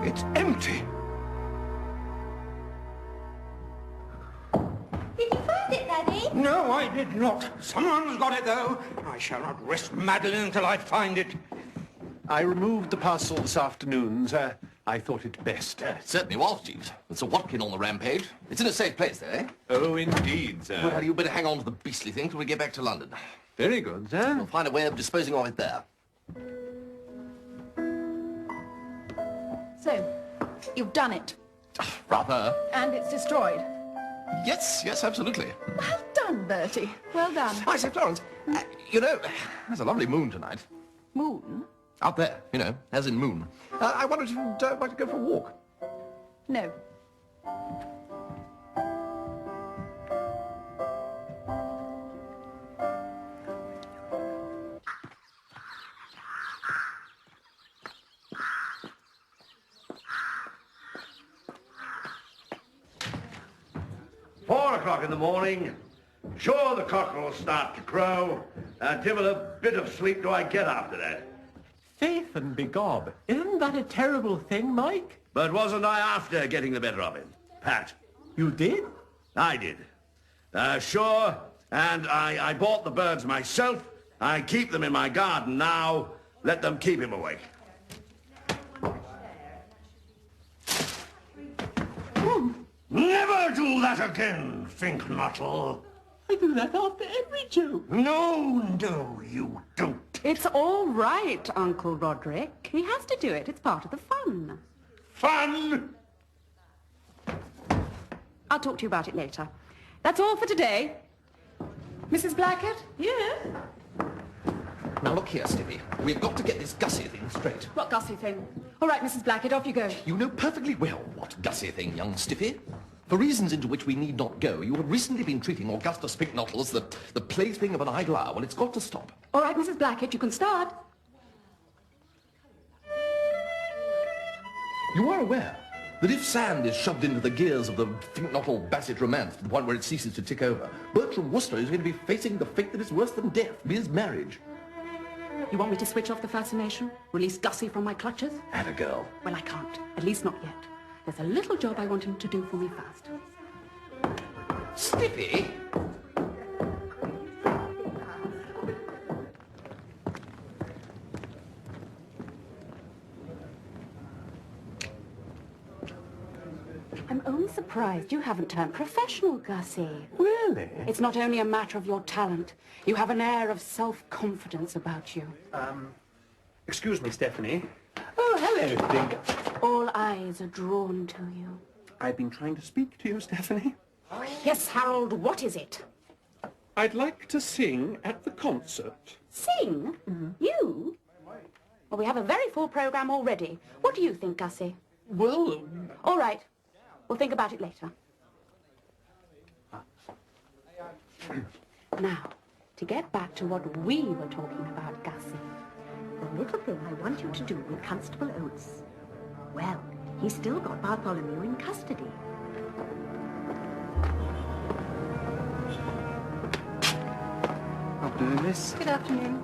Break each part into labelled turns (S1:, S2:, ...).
S1: It's empty.
S2: Did you find it, Daddy?
S1: No, I did not. Someone's got it, though. I shall not rest Madeline until I find it.
S3: I removed the parcel this afternoon, sir. I thought it best.
S4: It certainly was, Jeeves. It's a Watkin on the rampage. It's in a safe place, though, eh?
S3: Oh, indeed, sir.
S4: Well, you better hang on to the beastly thing till we get back to London.
S3: Very good, sir.
S4: We'll find a way of disposing of it there.
S5: So, you've done it.
S4: Rather.
S5: And it's destroyed.
S4: Yes, absolutely.
S5: Well done, Bertie. Well done.
S4: I say, Florence, you know, there's a lovely moon tonight.
S5: Moon?
S4: Out there, you know, as in moon. I wondered if you'd like to go for a walk.
S5: No.
S6: 4 o'clock in the morning. Sure, the cock will start to crow. Devil a bit of sleep do I get after that.
S3: Faith and begob. Isn't that a terrible thing, Mike?
S6: But wasn't I after getting the better of him? Pat.
S3: You did?
S6: I did. Sure, and I bought the birds myself. I keep them in my garden now. Let them keep him awake. Never do that again, Finknottle.
S3: I do that after every joke.
S1: No, you don't.
S7: It's all right, Uncle Roderick. He has to do it. It's part of the fun.
S6: Fun?
S7: I'll talk to you about it later. That's all for today. Mrs. Blackett?
S5: Yes?
S4: Now, look here, Stevie. We've got to get this Gussie thing straight.
S7: What Gussie thing? All right, Mrs. Blackett, off you go.
S4: You know perfectly well what Gussie thing, young Stiffy. For reasons into which we need not go, you have recently been treating Augustus Pinknottle as the plaything of an idle hour. Well, it's got to stop.
S7: All right, Mrs. Blackett, you can start.
S4: You are aware that if sand is shoved into the gears of the Finknottle-Bassett romance to the point where it ceases to tick over, Bertram Wooster is going to be facing the fate that is worse than death, his marriage.
S7: You want me to switch off the fascination? Release Gussie from my clutches?
S4: And a girl.
S7: Well, I can't. At least not yet. There's a little job I want him to do for me fast.
S4: Stiffy?
S7: I'm only surprised you haven't turned professional, Gussie.
S3: Really?
S7: It's not only a matter of your talent. You have an air of self-confidence about you.
S3: Excuse me, Stephanie. Oh, hello, Dink.
S7: All eyes are drawn to you.
S3: I've been trying to speak to you, Stephanie.
S7: Yes, Harold, what is it?
S3: I'd like to sing at the concert.
S7: Sing? You? Well, we have a very full program already. What do you think, Gussie?
S3: Well...
S7: All right. We'll think about it later. Now, to get back to what we were talking about, Gussie.
S2: The little thing I want you to do with Constable Oates. Well, he's still got Bartholomew in custody.
S3: Afternoon, miss.
S5: Good afternoon.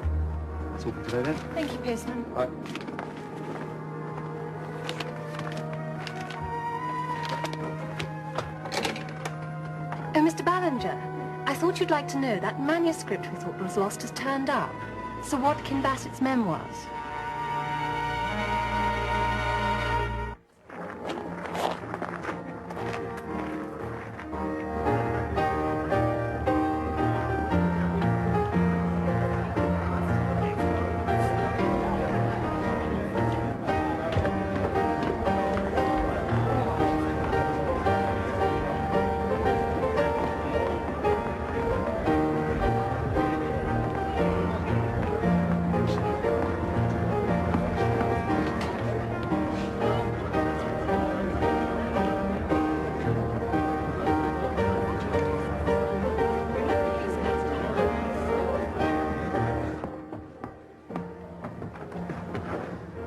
S3: That's all for today, then.
S5: Thank you, postman.
S3: Right.
S2: Oh, Mr. Ballinger, I thought you'd like to know that manuscript we thought was lost has turned up. Sir Watkin Bassett's memoirs.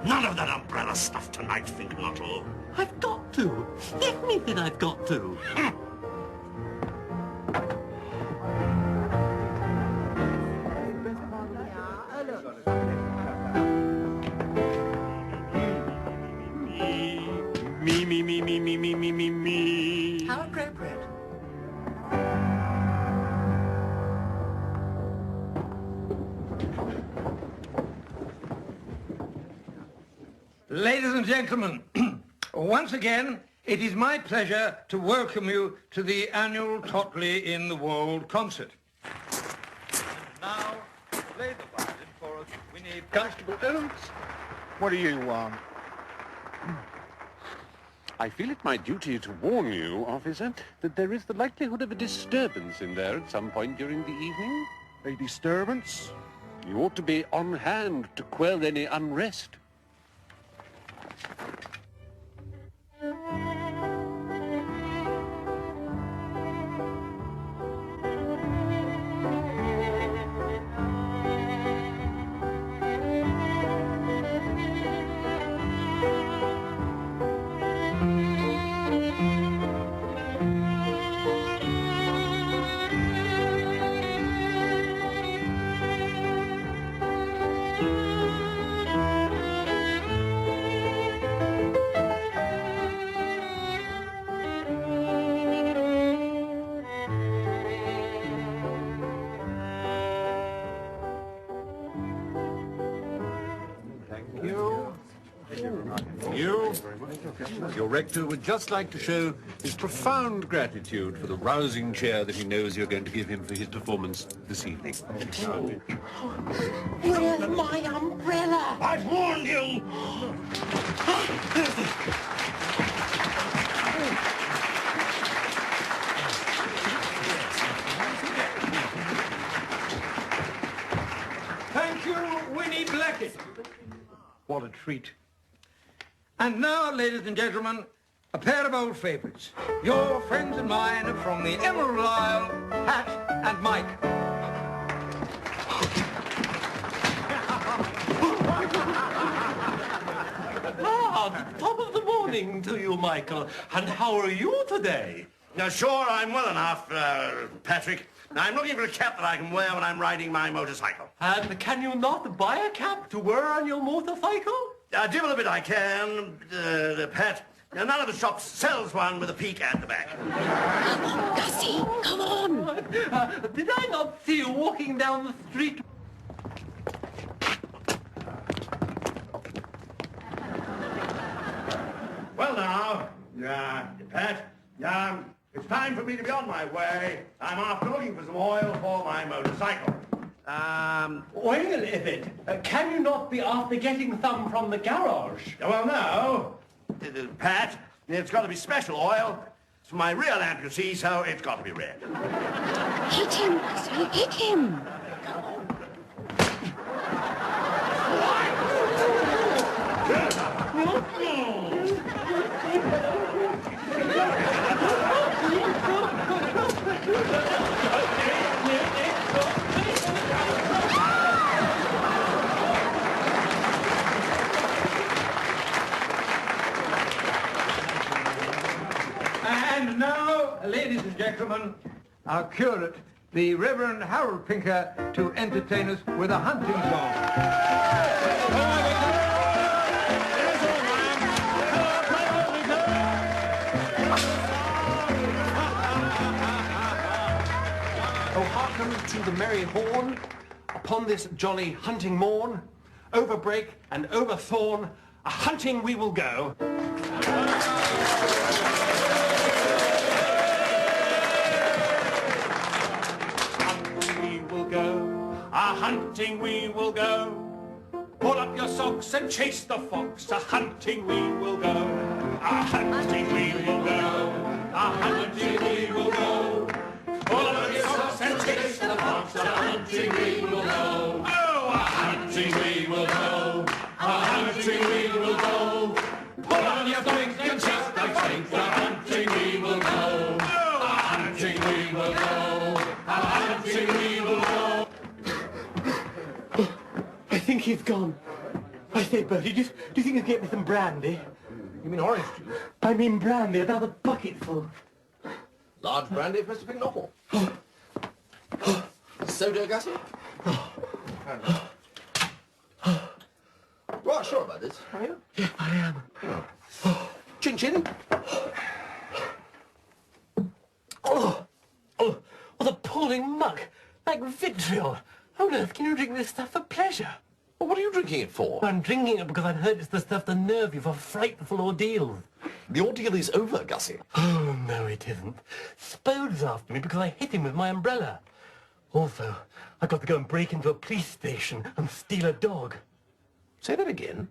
S6: None of that umbrella stuff tonight, Finknottle.
S3: I've got to. Everything I've got to. Me.
S8: How appropriate.
S1: Ladies and gentlemen, once again, it is my pleasure to welcome you to the annual Totley in the World concert. And now, play the violin for us, Winnie.
S3: Constable Oates, what do you want? I feel it my duty to warn you, officer, that there is the likelihood of a disturbance in there at some point during the evening.
S9: A disturbance?
S3: You ought to be on hand to quell any unrest. Your rector would just like to show his profound gratitude for the rousing cheer that he knows you're going to give him for his performance this evening.
S8: Where's my umbrella?
S1: I've warned you! Thank you, Winnie Blackett. What a treat. And now, ladies and gentlemen, a pair of old favourites. Your friends and mine from the Emerald Isle, Pat and Mike.
S10: Top of the morning to you, Michael. And how are you today?
S6: Sure, I'm well enough, Patrick. I'm looking for a cap that I can wear when I'm riding my motorcycle.
S10: And can you not buy a cap to wear on your motorcycle?
S6: Divil a bit I can, Pat. None of the shops sells one with a peak at the back.
S8: Come on, Gussie, come on.
S10: Did I not see you walking down the street?
S6: Well now, Pat, it's time for me to be on my way. I'm after looking for some oil for my motorcycle.
S10: Wait a minute. Can you not be after getting some from the garage?
S6: Well, no. Pat, it's got to be special oil. It's for my real amputee, so it's got to be red.
S8: Hit him, Gussie, hit him.
S1: And now, ladies and gentlemen, our curate, the Reverend Harold Pinker, to entertain us with a hunting song.
S10: Oh, hearken to the merry horn, upon this jolly hunting morn, over brake and over thorn, a hunting we will go. Hunting we will go, a hunting we will go. Pull up your socks and chase the fox, a hunting we will go. A hunting we will go, a hunting we will go. Pull up your socks and chase the fox, a hunting we will go. Oh, a hunting we will go, a hunting we will go. Pull up your socks and chase the fox, a hunting we will go. Oh, a hunting we will go, a hunting we will go. I think he's gone. I say, Bertie, do you think you can get me some brandy?
S1: You mean orange juice?
S10: I mean brandy, another bucketful.
S4: Large brandy, Mr. Pinknottle. Soda, Gussie? Right sure about this, are you?
S10: Yeah, I am.
S4: Gin Chin?
S9: Oh, what appalling muck. Like vitriol. How on earth can you drink this stuff for pleasure?
S4: Well, what are you drinking it for?
S9: I'm drinking it because I've heard it's the stuff to nerve you for frightful ordeals.
S4: The ordeal is over, Gussie.
S9: Oh, no, it isn't. Spode's after me because I hit him with my umbrella. Also, I've got to go and break into a police station and steal a dog.
S4: Say that again.